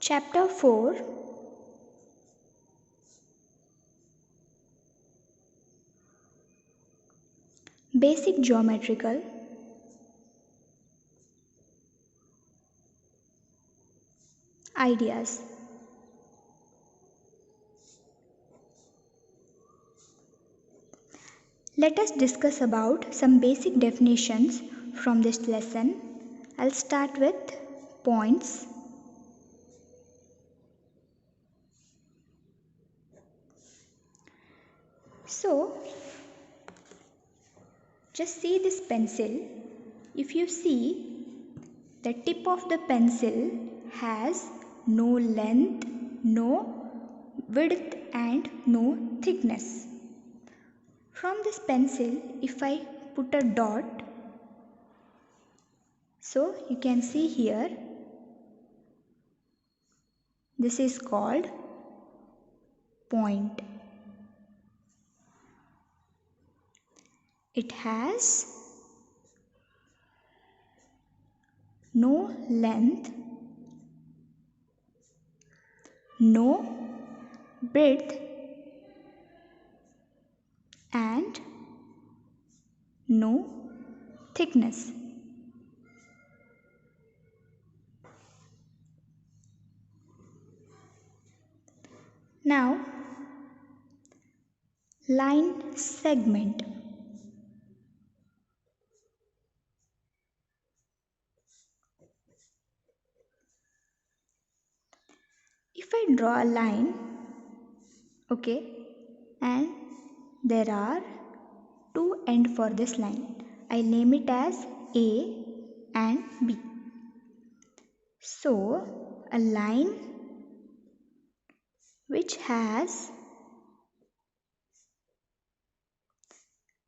Chapter 4. Basic geometrical ideas. Let us discuss about some basic definitions from this lesson. I'll start with points. So, just see this pencil. If you see, the tip of the pencil has no length, no width and no thickness. From this pencil, if I put a dot, so you can see here, this is called point. It has no length, no width and no thickness. Now, line segment. If I draw a line, okay, and there are two ends for this line, I name it as A and B. So, a line which has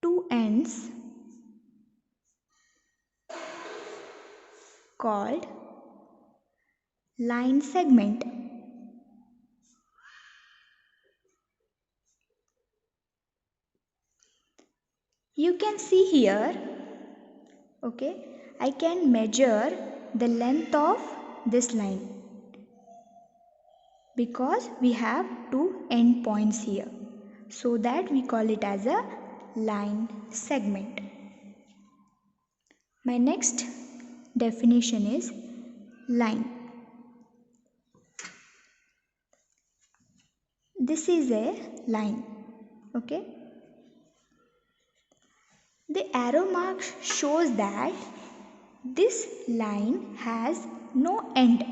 two ends called line segment. You can see here, okay, I can measure the length of this line because we have two end points here, so that we call it as a line segment. My next definition is line. This is a line, okay. The arrow mark shows that this line has no end.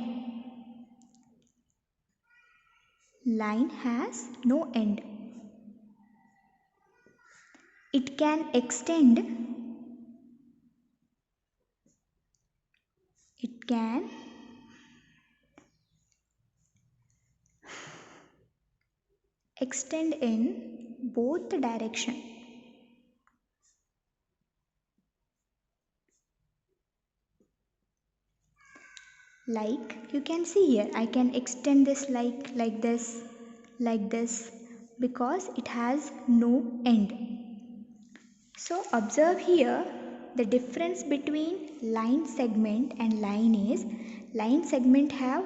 Line has no end. It can extend. It can extend in both the direction. Like you can see here, I can extend this like this, because it has no end. So observe here, the difference between line segment and line is, line segment have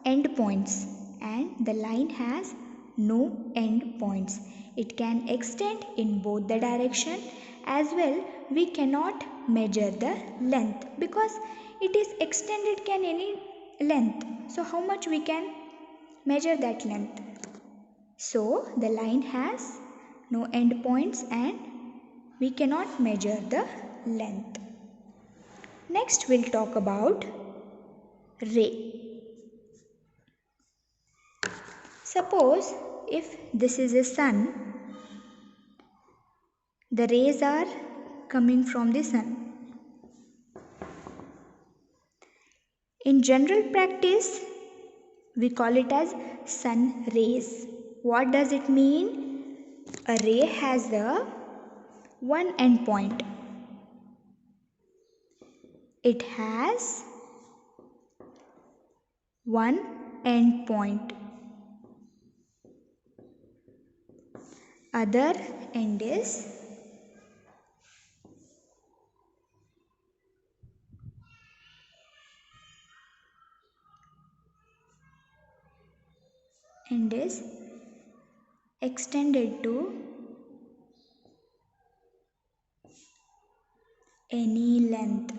end points and the line has no end points. It can extend in both the direction, as well we cannot measure the length because it is extended can any length. So how much we can measure that length? So the line has no end points and we cannot measure the length. Next we'll talk about ray. Suppose if this is a sun, the rays are coming from the sun. In general practice, we call it as sun rays. What does it mean? A ray has a one end point. It has one end point. Other end is end is extended to any length.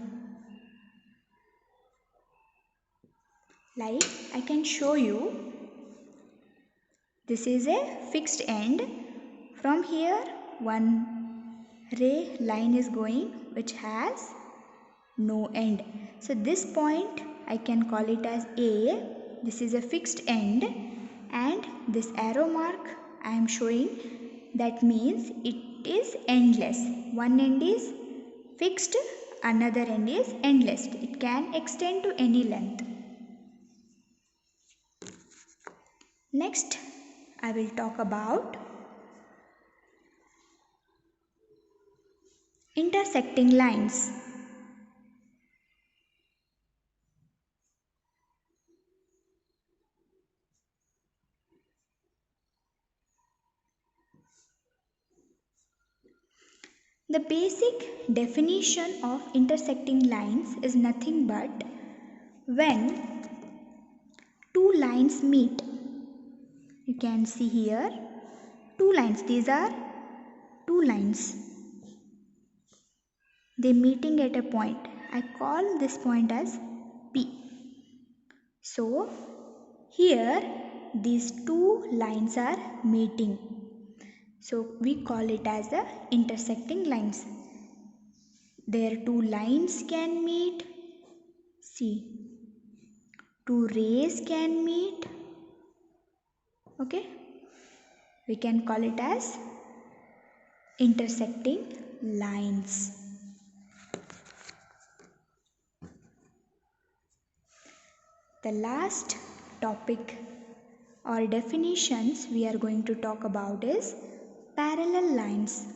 Like I can show you, this is a fixed end. From here one ray line is going which has no end. So this point I can call it as A. This is a fixed end, and this arrow mark I am showing, that means it is endless. One end is fixed, another end is endless. It can extend to any length. Next, I will talk about intersecting lines. The basic definition of intersecting lines is nothing but when two lines meet. You can see here two lines. These are two lines. They meeting at a point. I call this point as P. So here these two lines are meeting. So we call it as the intersecting lines. Their two lines can meet. See, two rays can meet. Okay, we can call it as intersecting lines. The last topic or definitions we are going to talk about is parallel lines.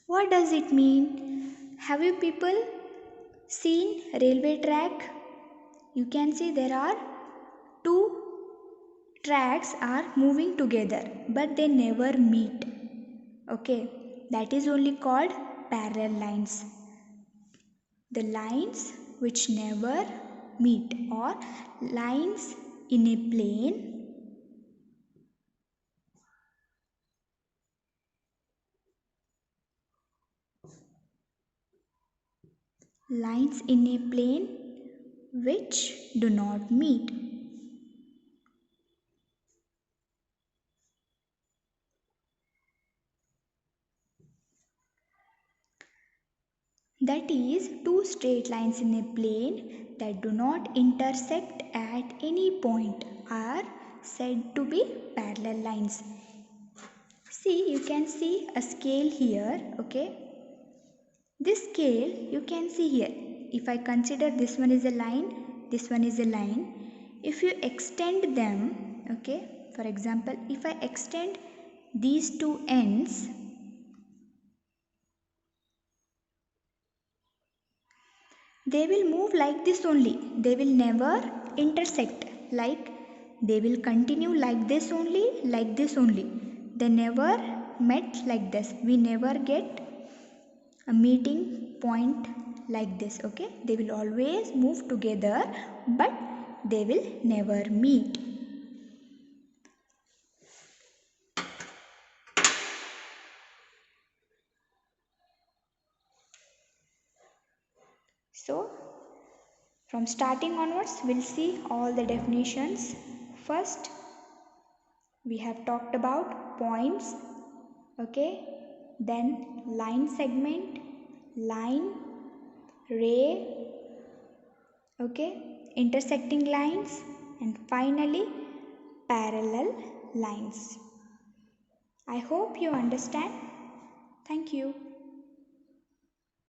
What does it mean? Have you people seen railway track? You can see there are two tracks are moving together but they never meet. Okay, that is only called parallel lines. The lines which never meet, or lines in a plane which do not meet. That is, two straight lines in a plane that do not intersect at any point are said to be parallel lines. See, you can see a scale here, okay? This scale you can see here. If I consider this one is a line, this one is a line. If you extend them, okay, for example, if I extend these two ends, they will move like this only. They will never intersect. Like they will continue like this only, like this only. They never met like this. We never get a meeting point like this. Okay, they will always move together but they will never meet. So from starting onwards we'll see all the definitions. First we have talked about points, okay, then line segment, line, ray, okay, intersecting lines, and finally parallel lines. I hope you understand. Thank you.